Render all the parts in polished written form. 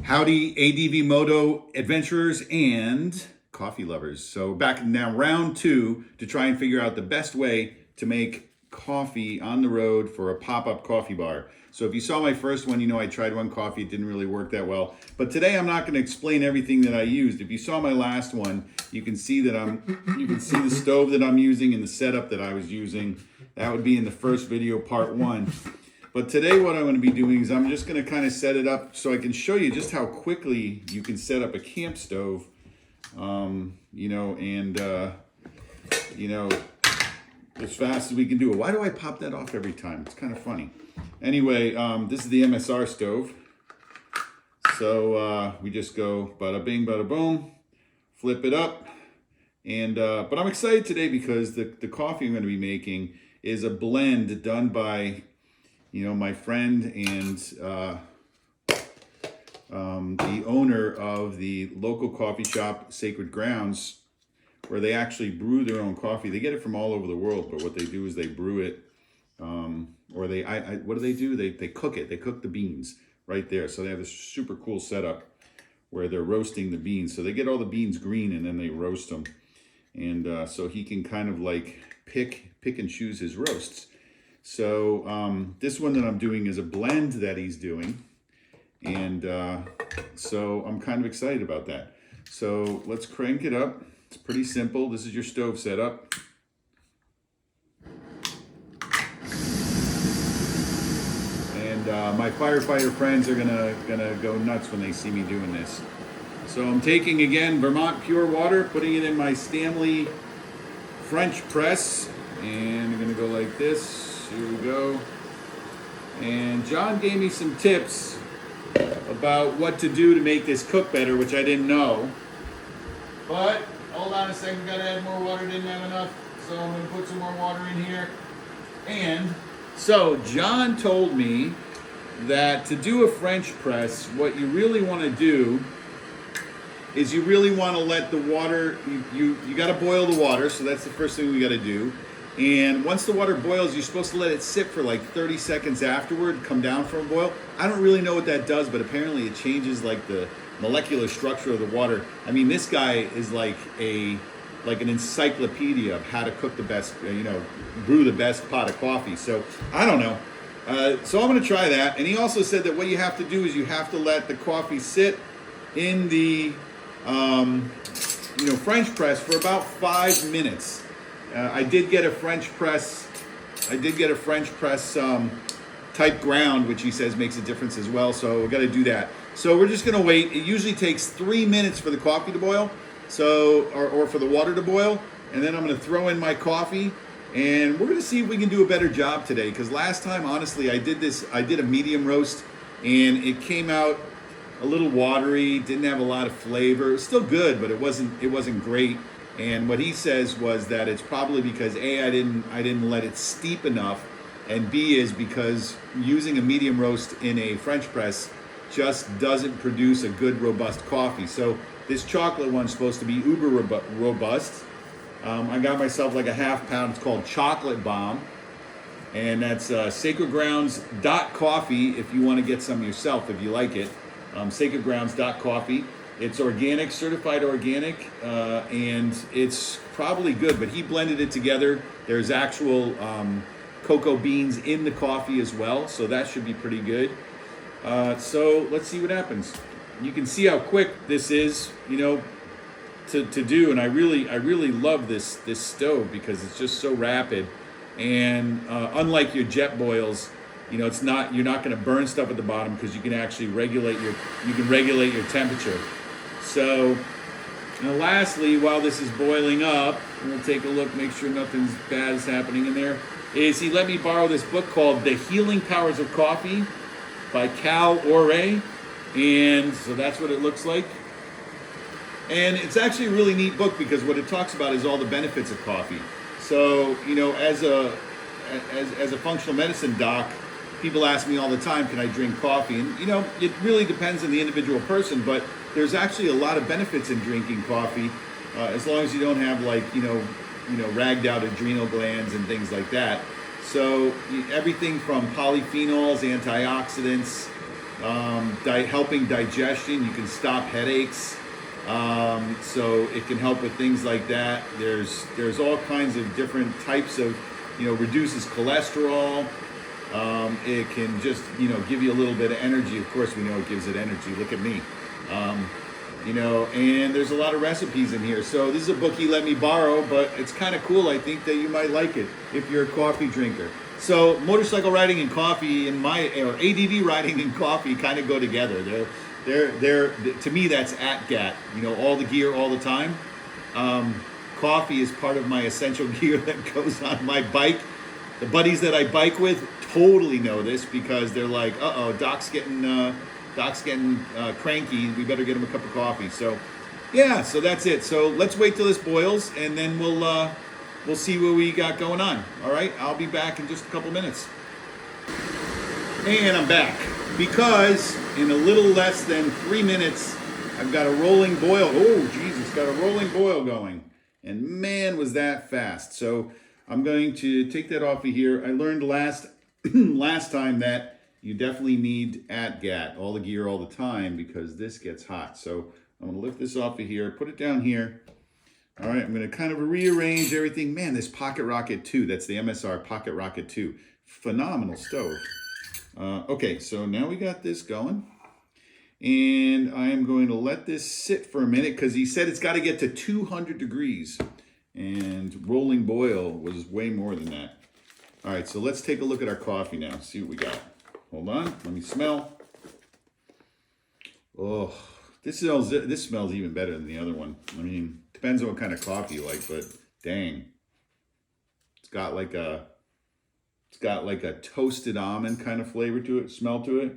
Howdy, ADV Moto adventurers and coffee lovers. So back now, round two, to try and figure out the best way to make coffee on the road for a pop-up coffee bar. So if you saw my first one, you know I tried one coffee, it didn't really work that well. But today I'm not going to explain everything that I used. If you saw my last one, you can see that you can see the stove that I'm using and the setup that I was using. That would be in the first video, part one. But today what I'm going to be doing is I'm just going to kind of set it up so I can show you just how quickly you can set up a camp stove, as fast as we can do it. Why do I pop that off every time? It's kind of funny. Anyway, this is the MSR stove. So we just go bada bing, bada boom, flip it up. And but I'm excited today because the coffee I'm going to be making is a blend done by my friend and the owner of the local coffee shop, Sacred Grounds, where they actually brew their own coffee. They get it from all over the world, but what they do is they brew it, or what do? They cook it. They cook the beans right there. So they have this super cool setup where they're roasting the beans. So they get all the beans green and then they roast them. And so he can kind of like pick and choose his roasts. So this one that I'm doing is a blend that he's doing, and so I'm kind of excited about that. So let's crank it up. It's pretty simple. This is your stove setup. And my firefighter friends are gonna go nuts when they see me doing this. So I'm taking, again, Vermont pure water, putting it in my Stanley French press, and I'm gonna go like this. Here we go. And John gave me some tips about what to do to make this cook better, which I didn't know. But hold on a second, gotta add more water, didn't have enough. So I'm gonna put some more water in here. And so John told me that to do a French press, what you really wanna do is you really wanna let the water, you gotta boil the water, so that's the first thing we gotta do. And once the water boils, you're supposed to let it sit for like 30 seconds afterward, come down from a boil. I don't really know what that does, but apparently it changes like the molecular structure of the water. I mean, this guy is like an encyclopedia of how to cook the best, brew the best pot of coffee. So I don't know. So I'm gonna try that. And he also said that what you have to do is you have to let the coffee sit in the, French press for about 5 minutes. I did get a French press type ground, which he says makes a difference as well. So we got to do that. So we're just going to wait. It usually takes 3 minutes for the coffee to boil, or for the water to boil. And then I'm going to throw in my coffee, and we're going to see if we can do a better job today. Because last time, honestly, I did a medium roast, and it came out a little watery, didn't have a lot of flavor. It was still good, but it wasn't great. And what he says was that it's probably because A, I didn't let it steep enough, and B is because using a medium roast in a French press just doesn't produce a good robust coffee. So this chocolate one's supposed to be uber robust. I got myself like a ½ pound. It's called Chocolate Bomb, and that's sacredgrounds.coffee if you want to get some yourself if you like it. Sacredgrounds.coffee. It's organic, certified organic, and it's probably good, but he blended it together. There's actual cocoa beans in the coffee as well, so that should be pretty good. So let's see what happens. You can see how quick this is, to do, and I really love this stove because it's just so rapid, and unlike your jet boils, you're not going to burn stuff at the bottom because you can actually regulate your temperature. So, lastly, while this is boiling up, we'll take a look, make sure nothing bad is happening in there, is he let me borrow this book called The Healing Powers of Coffee by Cal Orey, and so that's what it looks like. And it's actually a really neat book because what it talks about is all the benefits of coffee. So, as a functional medicine doc, people ask me all the time, can I drink coffee? And, it really depends on the individual person, but there's actually a lot of benefits in drinking coffee, as long as you don't have ragged out adrenal glands and things like that. So everything from polyphenols, antioxidants, helping digestion. You can stop headaches. So it can help with things like that. There's all kinds of different types of, reduces cholesterol. It can just, give you a little bit of energy. Of course, we know it gives it energy. Look at me. And there's a lot of recipes in here. So this is a book he let me borrow, but it's kind of cool. I think that you might like it if you're a coffee drinker. So motorcycle riding and coffee or ADD riding and coffee kind of go together. They're to me, that's at GAT, all the gear all the time. Coffee is part of my essential gear that goes on my bike. The buddies that I bike with totally know this because they're like, Doc's getting cranky. We better get him a cup of coffee. So, yeah, so that's it. So let's wait till this boils, and then we'll see what we got going on. All right, I'll be back in just a couple minutes. And I'm back because in a little less than 3 minutes, I've got a rolling boil. Oh, Jesus, got a rolling boil going. And man, was that fast. So I'm going to take that off of here. I learned last time that you definitely need at-gat, all the gear all the time, because this gets hot. So I'm going to lift this off of here, put it down here. All right, I'm going to kind of rearrange everything. Man, this PocketRocket 2, that's the MSR PocketRocket 2. Phenomenal stove. Okay, so now we got this going. And I am going to let this sit for a minute because he said it's got to get to 200 degrees. And rolling boil was way more than that. All right, so let's take a look at our coffee now, see what we got. Hold on, let me smell. Oh, this smells even better than the other one. I mean, depends on what kind of coffee you like, but dang. It's got like a toasted almond kind of flavor to it, smell to it.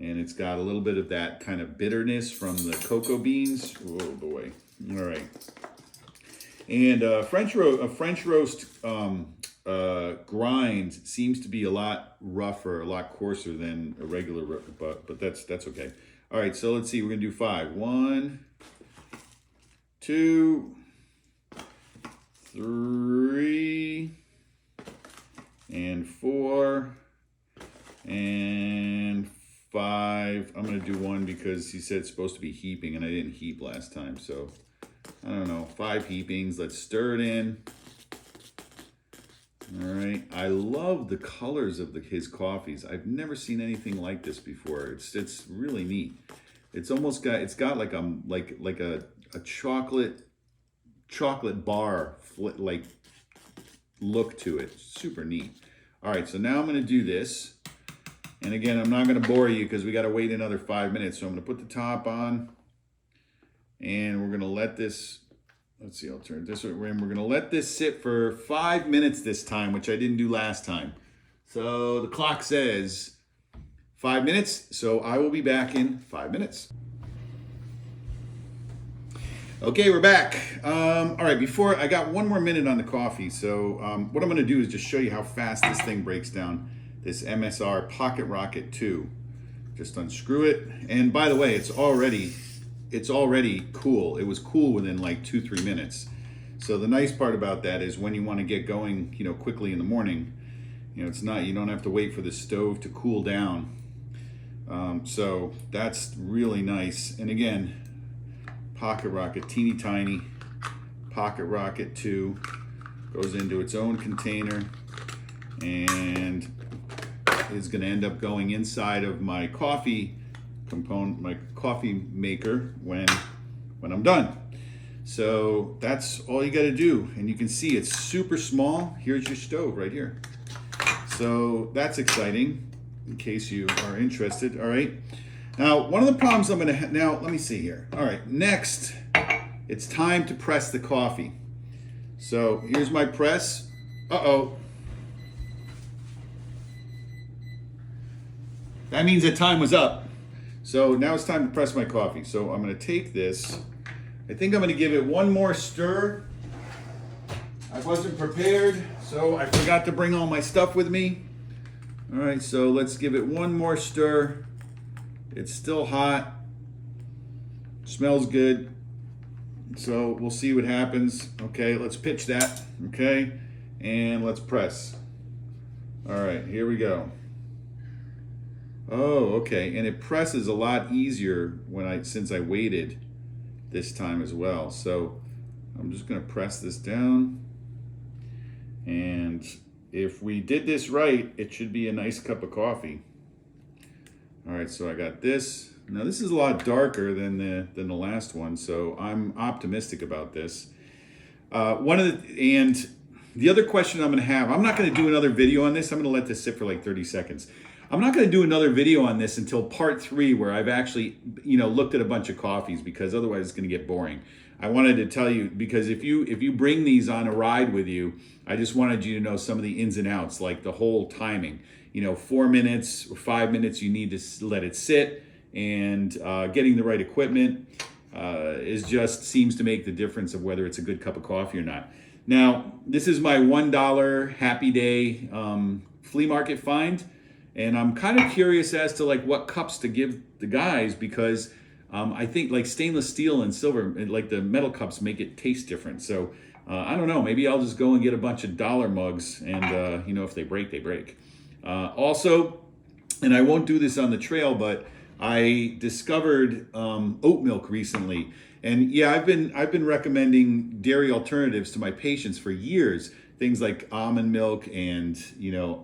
And it's got a little bit of that kind of bitterness from the cocoa beans. Oh boy. All right. And French roast grind seems to be a lot rougher, a lot coarser than a regular, but that's okay. All right, so let's see. We're gonna do 5. 1, 2, 3, and 4, and 5. I'm gonna do 1 because he said it's supposed to be heaping, and I didn't heap last time, so I don't know. 5 heapings. Let's stir it in. All right. I love the colors of his coffees. I've never seen anything like this before. It's really neat. It's got like a chocolate bar like look to it. Super neat. All right. So now I'm going to do this. And again, I'm not going to bore you because we got to wait another 5 minutes. So I'm going to put the top on. And we're going to let this, let's see, I'll turn it this way. We're going to let this sit for 5 minutes this time, which I didn't do last time. So the clock says 5 minutes. So I will be back in 5 minutes. Okay, we're back. All right, before, I got 1 more minute on the coffee. So what I'm going to do is just show you how fast this thing breaks down. This MSR PocketRocket 2. Just unscrew it. And by the way, it's already cool. It was cool within like 2-3 minutes. So the nice part about that is when you want to get going, quickly in the morning, you don't have to wait for the stove to cool down. So that's really nice. And again, PocketRocket, teeny tiny PocketRocket 2 goes into its own container and is going to end up going inside of my coffee component, my coffee maker when I'm done. So that's all you got to do. And you can see it's super small. Here's your stove right here. So that's exciting in case you are interested. All right. Now, one of the problems I'm going to now, let me see here. All right. Next, it's time to press the coffee. So here's my press. Uh-oh. That means that time was up. So now it's time to press my coffee. So I'm going to take this. I think I'm going to give it 1 more stir. I wasn't prepared, so I forgot to bring all my stuff with me. All right, so let's give it 1 more stir. It's still hot. Smells good. So we'll see what happens. Okay, let's pitch that. Okay, and let's press. All right, here we go. Oh, okay. And it presses a lot easier since I waited this time as well. So I'm just gonna press this down. And if we did this right, it should be a nice cup of coffee. All right, so I got this. Now this is a lot darker than the last one, so I'm optimistic about this. And the other question I'm going to have, I'm not going to do another video on this. I'm going to let this sit for like 30 seconds. I'm not going to do another video on this until part 3, where I've actually, looked at a bunch of coffees, because otherwise it's going to get boring. I wanted to tell you, because if you bring these on a ride with you, I just wanted you to know some of the ins and outs, like the whole timing. 4 minutes or 5 minutes you need to let it sit, and getting the right equipment seems to make the difference of whether it's a good cup of coffee or not. Now, this is my $1 Happy Day flea market find, and I'm kind of curious as to like what cups to give the guys, because I think like stainless steel and silver, like the metal cups, make it taste different. So I don't know, maybe I'll just go and get a bunch of dollar mugs, and if they break, they break. Also, and I won't do this on the trail, but I discovered oat milk recently. And yeah, I've been recommending dairy alternatives to my patients for years. Things like almond milk and,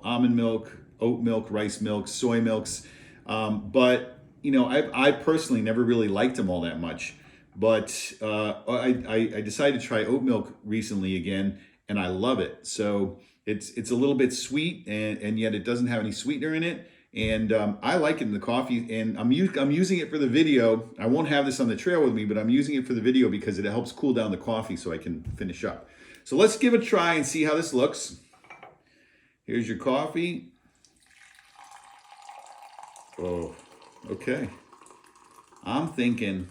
almond milk, oat milk, rice milk, soy milks. But I personally never really liked them all that much. But I decided to try oat milk recently again, and I love it. So it's a little bit sweet, and yet it doesn't have any sweetener in it. And I like it in the coffee, and I'm using it for the video. I won't have this on the trail with me, but I'm using it for the video because it helps cool down the coffee so I can finish up. So let's give it a try and see how this looks. Here's your coffee. Oh, okay. I'm thinking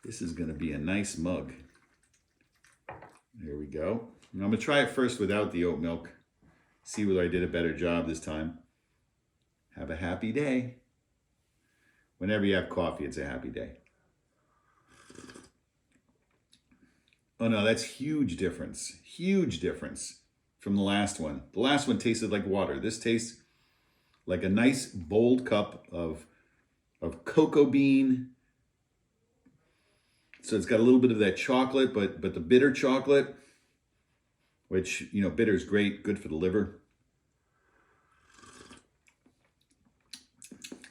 this is going to be a nice mug. There we go. And I'm going to try it first without the oat milk. See whether I did a better job this time. Have a happy day. Whenever you have coffee, it's a happy day. Oh no, that's huge difference. Huge difference from the last one. The last one tasted like water. This tastes like a nice bold cup of cocoa bean. So it's got a little bit of that chocolate, but the bitter chocolate, which, bitter is great, good for the liver.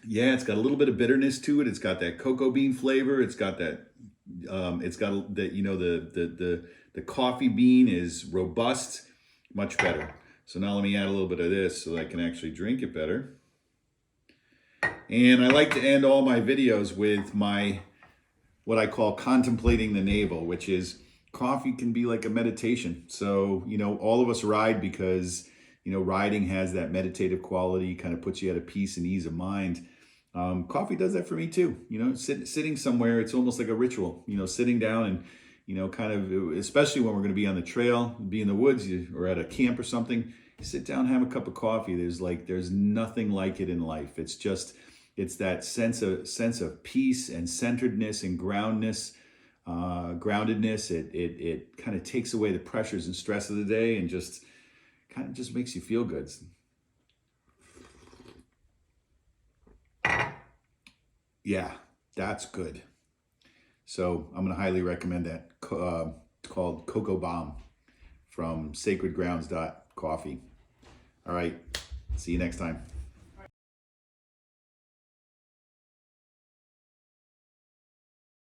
Yeah, it's got a little bit of bitterness to it. It's got that cocoa bean flavor. It's got that, the coffee bean is robust, much better. So now let me add a little bit of this so that I can actually drink it better. And I like to end all my videos with what I call contemplating the navel, which is coffee can be like a meditation. So, all of us ride because, riding has that meditative quality, kind of puts you at a peace and ease of mind. Coffee does that for me too. Sitting somewhere, it's almost like a ritual, sitting down and, kind of, especially when we're going to be on the trail, be in the woods or at a camp or something, you sit down, have a cup of coffee. There's nothing like it in life. It's that sense of peace and centeredness and groundedness. It kind of takes away the pressures and stress of the day and just kind of just makes you feel good. Yeah, that's good. So I'm going to highly recommend that. It's called Cocoa Bomb from sacredgrounds.coffee. All right, see you next time.